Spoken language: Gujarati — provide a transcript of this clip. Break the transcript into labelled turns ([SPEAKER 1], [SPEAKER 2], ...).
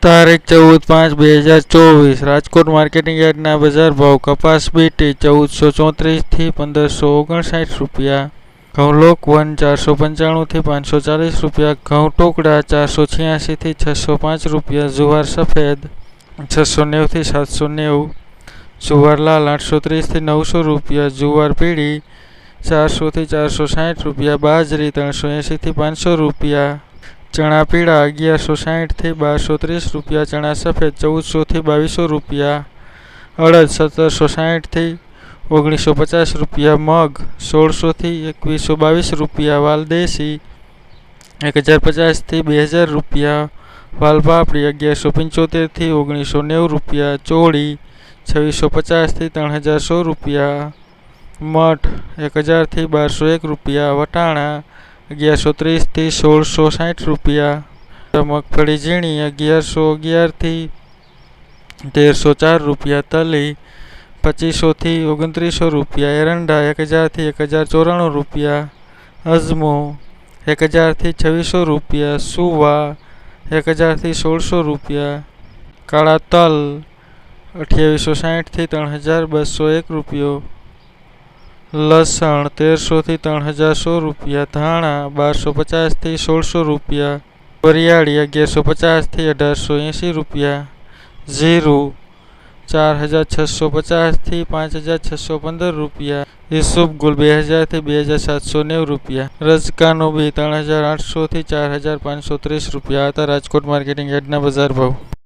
[SPEAKER 1] તારીખ 14/5/2024 રાજકોટ માર્કેટિંગ યાર્ડના બજાર ભાવ: કપાસ બીટી 1434 થી 1559 રૂપિયા, ઘઉં લોકવન 495 થી 540 રૂપિયા, ઘઉં ટુકડા 486 થી 605 રૂપિયા, જુવાર સફેદ 690 થી 790, જુવાર લાલ 830 થી 900 રૂપિયા, જુવાર પીળી 400 થી 460 રૂપિયા, બાજરી 380 થી 500 રૂપિયા, ચણા પીળા 1160 થી 1230 રૂપિયા, ચણા સફેદ 1400 થી 2200 રૂપિયા, અડદ 1760 થી 1950 રૂપિયા, મગ 1600 થી 2122 રૂપિયા, વાલ દેશી 1050 થી 2000 રૂપિયા, વાલ પાપડી 1175 થી 1990 રૂપિયા, ચોળી 2650 થી 3100 રૂપિયા, મઠ 1000 થી 1201 રૂપિયા, વટાણા 1130 થી 1660 રૂપિયા, મગફળી ઝીણી 1111 થી 1304 રૂપિયા, તલી 2500 થી 2900 રૂપિયા, એરંડા 1000 થી 1094 રૂપિયા, અજમો 1000 થી 2600 રૂપિયા, સુવા 1000 થી 1600 રૂપિયા, કાળા તલ 2860 થી 3201 રૂપિયો, લસણ 1300 થી 3100 રૂપિયા, ધાણા 1250 થી 1600 રૂપિયા, વરિયાળી 1150 થી 1880 રૂપિયા, જીરું 4650 થી 5615 રૂપિયા, ઈસબગુલ 2000 થી 2790 રૂપિયા, રજકાનો બી 3800 થી 4530 રૂપિયા. હતા રાજકોટ માર્કેટિંગ યાર્ડના બજાર ભાવ.